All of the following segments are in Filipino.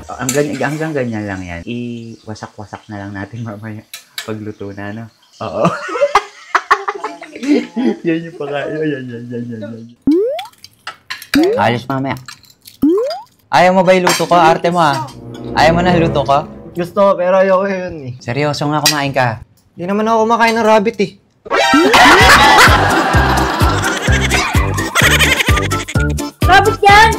Hanggang ganyan lang yan. Iwasak-wasak na lang natin mamaya pagluto na, no? Oo. Yan yung pakain. Yan. Alis mamaya. Ayaw mo ba iluto ko? Arte mo Ayaw mo na luto ko? Gusto ko, pero ayoko yun eh. Seryoso nga, kumain ka. Di naman ako kumakain ng rabbit eh. Rabbit yan!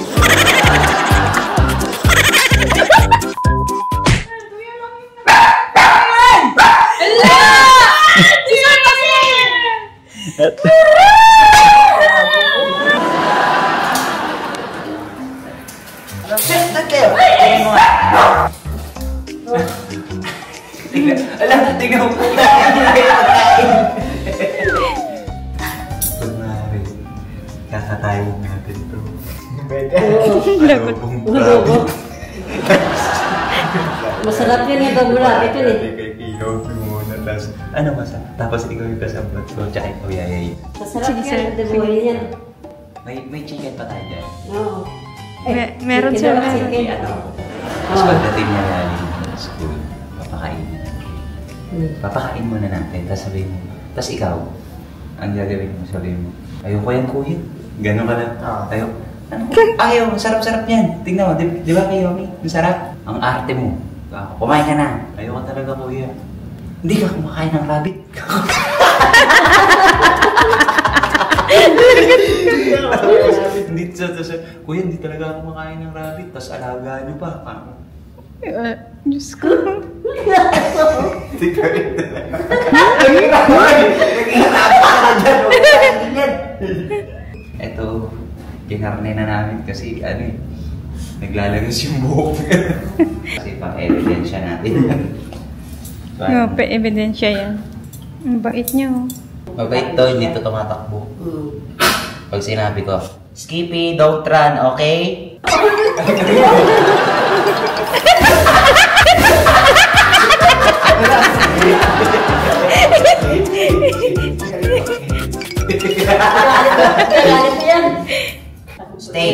Tignan mo. Kunwari, kakatayin natin ito. Adobong rabbit. Masarap yun yung adobong rabbit yun eh. Kay Kilo, muna. Ano masarap? Tapos ikaw yung kasabat ko, tsaka ikaw yayay. Masarap yan, adobong yan. May chicken pa tayo dyan. Oo. Meron siya. Tapos pagdating niya galing sa school, papakain muna natin, tapos sabihin mo, tapos ikaw, ang gagawin mo, sabihin mo, ayoko yan kuya, gano'n ka lang, ayaw, sarap-sarap yan, tingnan mo, di ba kayo, masarap, ang arte mo, kumain ka na, ayoko talaga kuya, hindi ka kumakain ng rabbit. Hindi, kuya, hindi talaga ako kumakain ng rabbit, tapos alagaan niyo pa, Diyos ko. Ito, kinarne na namin kasi naglalagos yung buhok. Kasi pang-evidensya natin. Pa-ebidensya yan. Ang bait niyo. Mabait to, hindi to tumatakbo. Pag sinabi ko, Skippy, don't run, okay?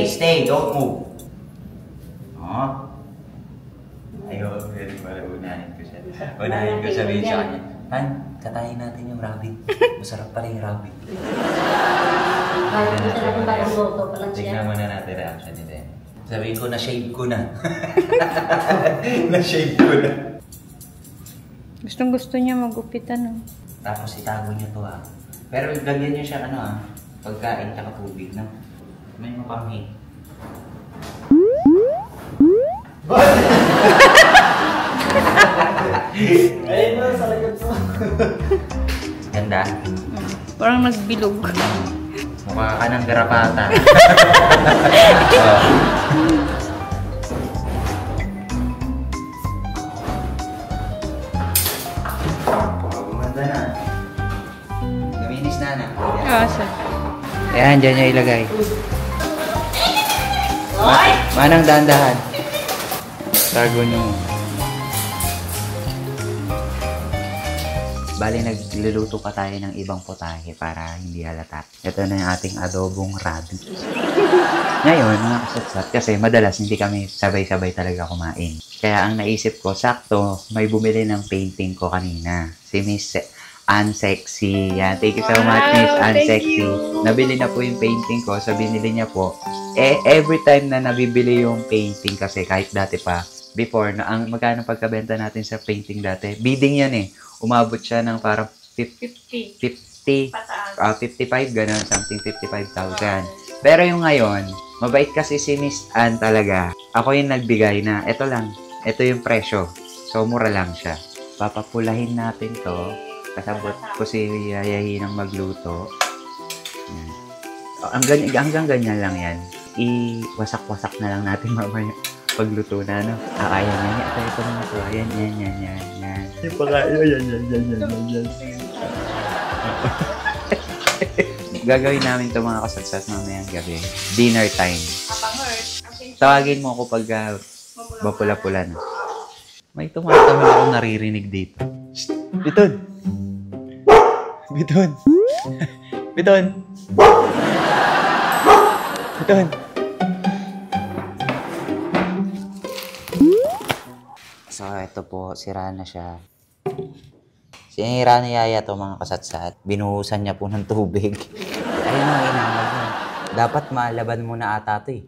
Stay, don't move. Ayaw, unahin ko siya. Unahin ko sabihin sa kanya, Han, katayin natin yung rabbit. Masarap pala yung rabbit. Tignan muna natin reaction nito. Sabihin ko, na-shave ko na. Na-shave ko na. Gustong-gusto niya magupitan, Tapos itago niyo to, Pero lagyan niyo siya, pagkain tsaka tubig, May mapanghi. Ayun mo, sa lagab mo. Ganda. Parang nagbilog. Mukha ka ng garapata. Gumanda na. Gaminis na. Sir. Ayan, dyan niya ilagay. Manang dahan-dahan. Tago nyo. Bali, nagluluto pa tayo ng ibang potahe para hindi halata. Ito na yung ating adobong rabbit. Ngayon, mga kasatsat, kasi madalas hindi kami sabay-sabay talaga kumain. Kaya ang naisip ko, sakto, may bumili ng painting ko kanina. Si Miss Unsexy. Yan. Thank you so much, Miss Unsexy. Nabili na po yung painting ko. So, binili niya po. Every time na nabibili yung painting kasi, kahit dati pa, before, magkano pagkabenta natin sa painting dati? Bidding yan Umabot siya ng parang 55, gano'n, something 55,000. Pero yung ngayon, mabait kasi si Miss Ann talaga. Ako yung nagbigay na, ito lang, ito yung presyo. So, mura lang siya. Papapulahin natin to. Kasabot ko si Yayahi ng magluto. Hanggang ganyan lang yan. Iwasak-wasak na lang natin mamaya pagluto na, Ayan, yan. Ito na ito. Yan. Yung pakain, yan. Gagawin namin ito mga kasatsat mamayang gabi. Dinner time. Tawagin mo ako pag mapula-pula na. May tumatawag akong naririnig dito. Shhh! Biton! Biton! Biton! Biton! So, ito po, sira na siya. Sinira ni Yaya to mga kasatsat. Binuhusan niya po ng tubig. Ayun o, inamag mo. Dapat malaban mo na ata to eh.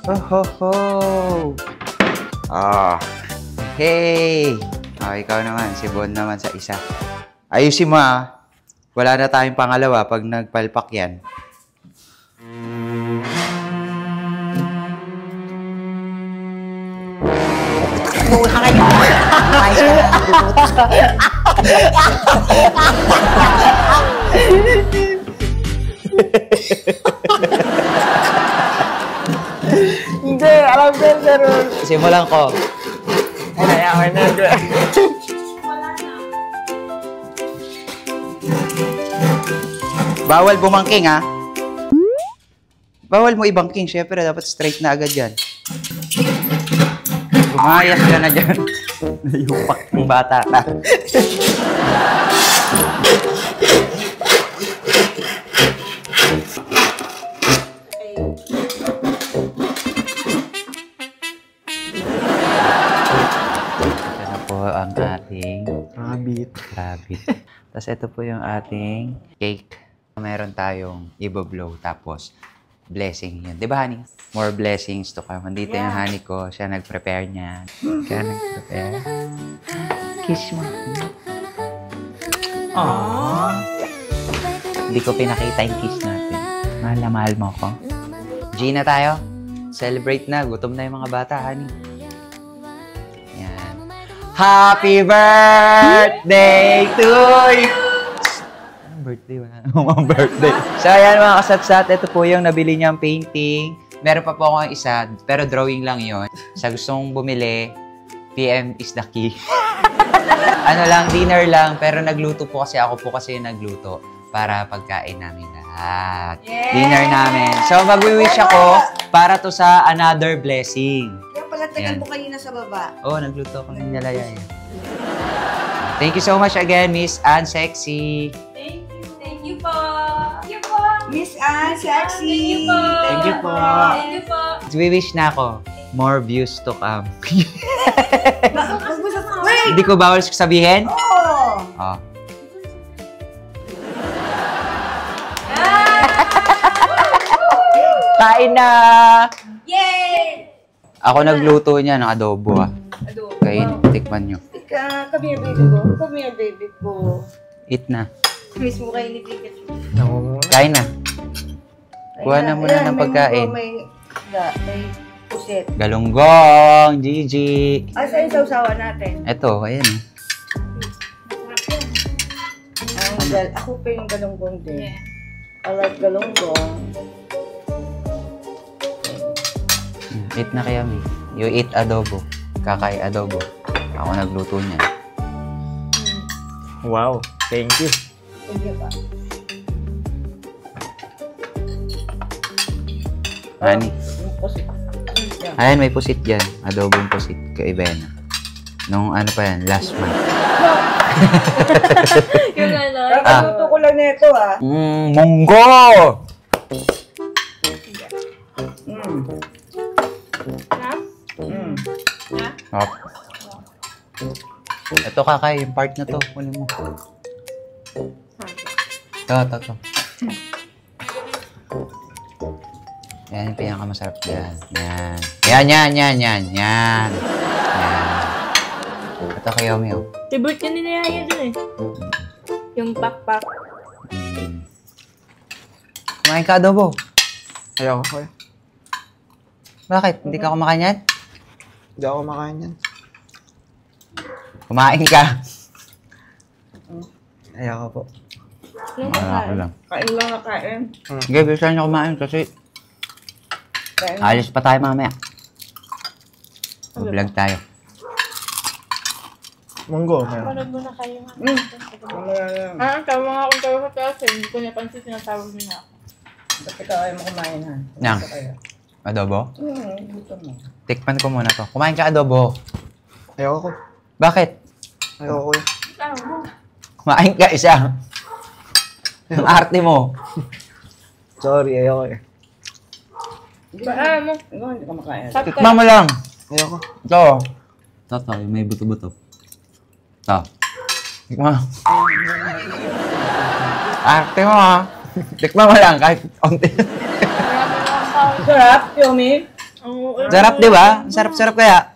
Ho ho ho! Hey! Ikaw naman, si Bon naman sa isa. Ayusin mo Wala na tayong pangalawa pag nagpalpak yan. Hindi, alam ko yung ganun. Simulan ko. Ay, na. Bawal bumangking, Bawal mo ibangking. Siyempre, dapat straight na agad yan. Lumayas ka na dyan. Nayupak ng bata ka. Ito na po ang ating Rabbit. Tapos ito po yung ating cake. Meron tayong ibablow tapos blessing yun. Di ba, honey? More blessings to come. Andito yung honey ko. Siya nag-prepare niya. Siya nag-prepare. Kiss mo. Aww. Hindi ko pinakita yung kiss natin. Mahal na mahal mo ko. Gina tayo. Celebrate na. Gutom na yung mga bata, honey. Yan. Happy birthday to you! Birthday, wala namang birthday. So, ayan mga kasatsat, ito po yung nabili niyang painting. Meron pa po ako isa, pero drawing lang yon. Sa gustong bumili, PM is the key. Ano lang, dinner lang, pero nagluto po kasi ako po kasi yung nagluto para pagkain namin lahat. Yeah! Dinner namin. So, mag-wish ako para to sa another blessing. Kaya pala tagal mo kanina sa baba. Oo, nagluto ko ng nilalaya. Thank you so much again, Miss Ann Sexy. Thank you po. Thank you po. Miss Ann, sexy. Thank you po. Thank you po. We-wish na ako. More views to come. Wait! Hindi ko bawal sabihin? Oo! Oh. Kain na! Yay! Ako nagluto niya ng adobo Adobo. Kain, tikman nyo. Ika, come here, baby ko. Come here, baby ko. Eat na. Miss mo kayo ni Pikachu. Kain na. Kuha na muna ng pagkain. May pusit. Galunggong, Gigi. Asa yung sausawan natin? Eto, ayan. Ako pa yung galunggong din. I like galunggong. Eat na kaya, Mi. You eat adobo. Kakay adobo. Ako nagluto niyan. Wow, thank you. Sige pa. Honey. Yung pusit. Ayan, may pusit dyan. Adobong pusit. Kaiba yan. Nung ano pa yan, last month. Yung ano. Kakatuto ko lang nito Munggo! Hop. Ito kakay, yung part na to. Kunin mo. Ito. Yan yung pinakamasarap dyan. Yan. Ito kayo, Mio. Favorite ka nila Yaya dun eh. Yung pakpak. Kumain ka adobo. Ayaw ko. Bakit? Hindi ka kumakain yan? Hindi ako kumakain yan. Kumain ka. Ayaw ko po. Ako lang. Kain lang na kain. Sige, bilisan niyo kumain kasi Kain. alis pa tayo mamaya. Vlog tayo. Munggo, meron. Parang muna kayo nga. Mamaya lang. Tama nga akong tayo sa taas eh. Hindi ko napansin sinatawag niya ako. Ba't ikaw ayaw mo kumain ha? Nang. Gusto kaya? Adobo? Gusto mo. Tikman ko muna to. Kumain ka adobo. Ayoko. Bakit? Ayoko kuya. Kumain ka isa. Ang arte mo. Sorry, ayoko eh. Baka mo. Ikaw hindi ka makain. Tikman mo lang. Ayoko. Ito. Ito, yung may buto-buto. Ito. Tikman mo. Arte mo ha. Tikman mo lang kahit onti. Sarap, Yomi. Sarap, di ba? Sarap-sarap kaya.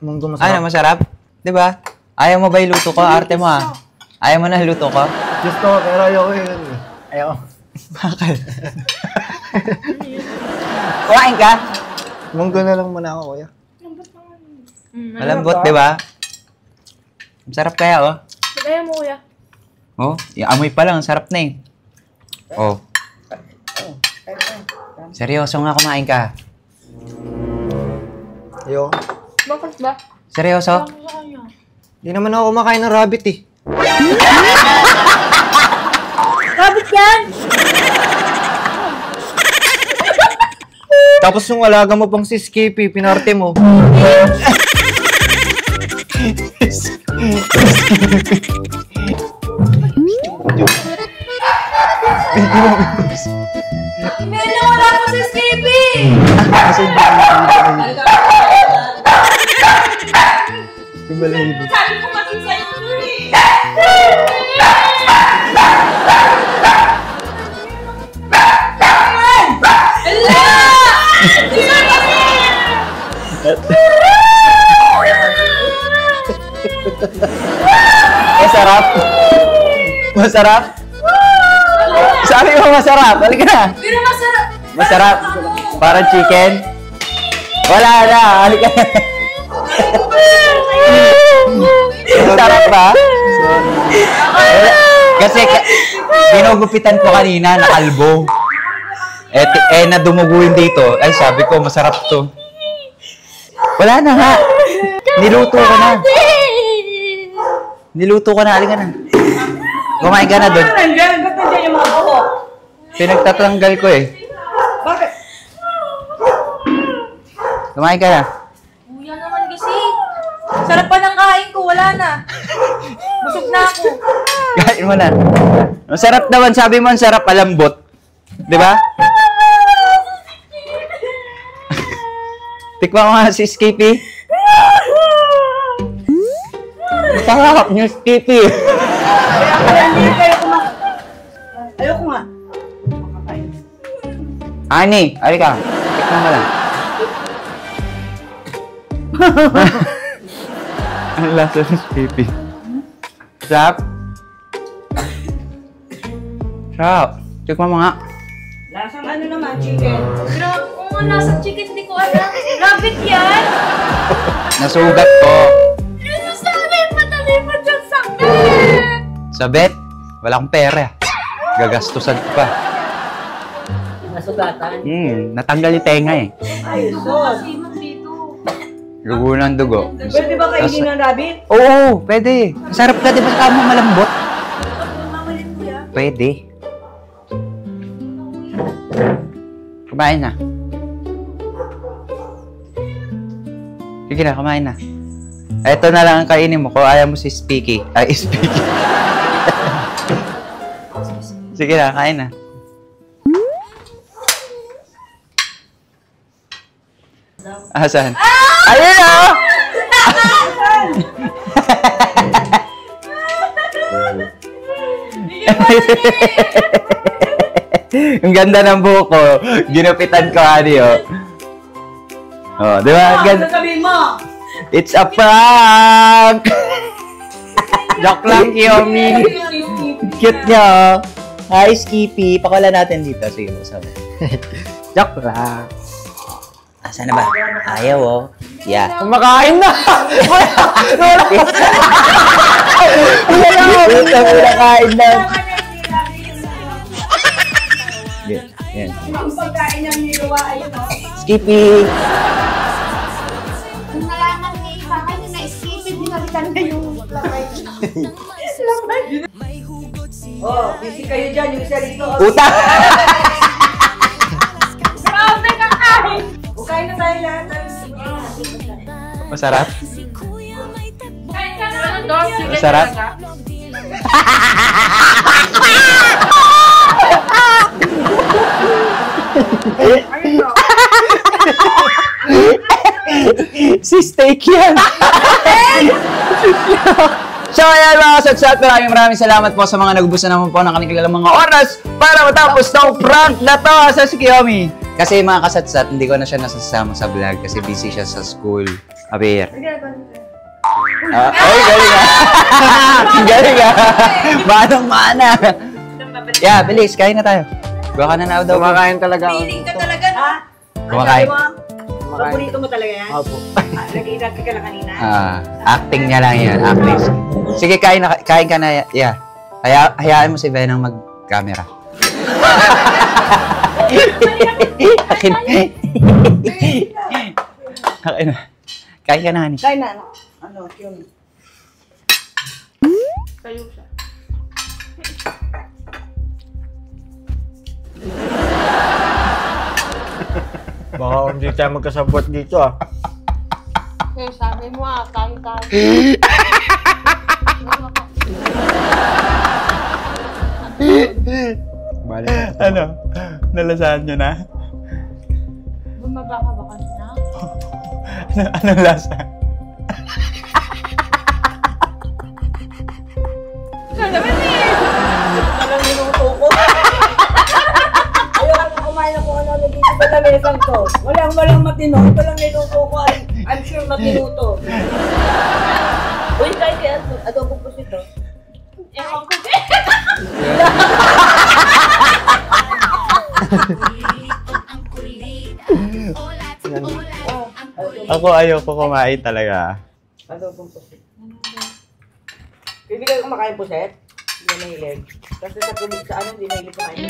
Munggo Ano, masarap. masarap? Di ba? Ayaw mo ba iluto ko? Arte mo ha. Ayaw mo na iluto ko? Gusto ko, pero ayoko yun. Ayoko. Bakit? Kumain ka? Munggo na lang muna ako kuya. Malambot, di ba? Masarap kaya, oh. Kaya mo, kuya. Oh, yung amoy pa lang, sarap na eh. Oh, seryoso nga kumain ka. Ayoko. Bakit ba? Seryoso? Di naman ako kumakain ng rabbit eh. Rabbit yan! Tapos yung alaga mo pang si Skippy, pinarte mo. Melo, wala po si Skippy! Kasi hindi ko nakikita. Yung balahibo. Sabi ko kasi sa'yo eh! Masarap? Masarap? Sabi mo masarap, halika na. Pero masarap! Masarap? Parang chicken? Wala na, halika na. Sarap ba? Kasi ginugupitan ko kanina na kalbo. Na dumuguin dito. Ay, sabi ko, masarap to. Wala na nga. Niluto ko na. Niluto ko na. Halika na. Kumain ka na doon. Nandiyan, ba't nandiyan yung mga buhok? Pinagtatanggal ko eh. Bakit? Kumain ka na. Kuya naman kasi. Sarap pa ng kain ko, wala na. Busog na ako. Kain mo na. Masarap naman. Sabi mo, ang sarap palambot. Di ba? Tikman ko nga si Skippy. Sarap niyo, Skippy. Hindi kayo kumakain. Ayoko nga. Kumakain. Ani, halika. Tikman mo lang. Ang lasa ng Skippy. Sarap. Sarap. Tikman mo nga. Lasang ano naman, chicken. Grabe, kung nga nasa chicken, hindi ko alam. Rabbit yan! Nasugat ko. Ano sa akin? Madali pa dyan sakit! Sa bet, wala akong pera. Gagastusan ko pa. Nasugatan. Natanggal yung tenga eh. Ay, sus. Kasi man dito. Dugo ng dugo. Pwede ba kainin ng rabbit? Oo, pwede. Masarap ka, di ba? Saka mo malambot. Mamalit ko yan. Pwede. Kumain na. Sige na, kumain na. Ito na lang ang kainin mo kung ayaw mo si Speaky. Ay, Speaky. Sige na, kain na. Asan? Ayun na! Ang ganda ng buhok ko. Ginupitan ko, Ani, oh. Oh, di ba? Ano sasabihin mo? It's a prank! Joke lang, Kiyomi. Cute niya, oh. Hi, Skippy. Pakala natin dito. Sige, buksan mo. Joke lang. Asan na ba? Ayaw, oh. Yeah. Kumakain na! Kumakain na. Yan. Ang pagkain ng niluwa, ayun o. Skippy! Kung nalaman ni Pangay na na-skip, binalitan na yung lamay. May hugot si Oh, busy kayo dyan. Yung isa rito. Utang! Grabe ka kain! O, kain na tayo lahat. Masarap? Kain ka na! Ano, Dor? Masarap? Si steak yan! So ayan mga kasatsat, maraming salamat po sa mga nagubusan naman po ng kanilang mga oras para matapos ng prank na to sa si Kiyomi. Kasi mga kasatsat, hindi ko na siya nasasama sa vlog kasi busy siya sa school. Abir. Ay, galing ah! Galing ah! Manong-mana! Yeah, bilis, kain na tayo. Gawa ka na na daw. Kumakain talaga ako. Feeling ka talaga, no? Ha? Kumakain. Paborito mo talaga yan? Opo. Nag-iingat ka lang kanina? Acting niya lang yan, acting. Sige, kain ka na, yeah. Hayaan mo si Venang mag-camera. Akin. Akin na. Kain ka na, honey. Kain na, ano, yun. Tayo siya. Baka hindi tayo magkasabot dito ah. Eh, sabi mo kain tayo. Balik. Ano? Nalasahan nyo na? Bumaba ka ba kanina? Anong lasa? Walang minuto ko. Ayaw na kumain ako ano dito sa lamesang to. Walang matino. Ito lang minuto ko. I'm sure matinuto. Uy, kahit yan. Adobo po sito. Ewan ko din. Ako ayoko kumain talaga. Adobo po sito. Bibigay ko makain po set. Hindi na hilig. Kasi sa kulit sa ano, hindi na hilig kumain.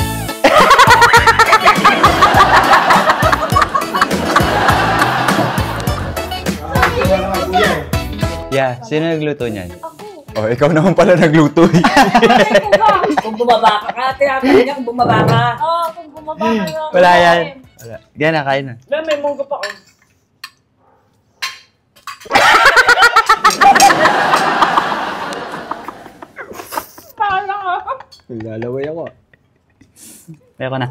Yeah, sino nagluto niyan? Ako. Oh, ikaw naman pala nagluto eh. Kung bumaba ka, tinatanong niya kung bumaba ka. Oo, kung bumaba ka na. Wala yan. Wala. Yan na, kain na. Wala, may munggo pa ko. Paano ka? Naglalaway ako. Ayoko na.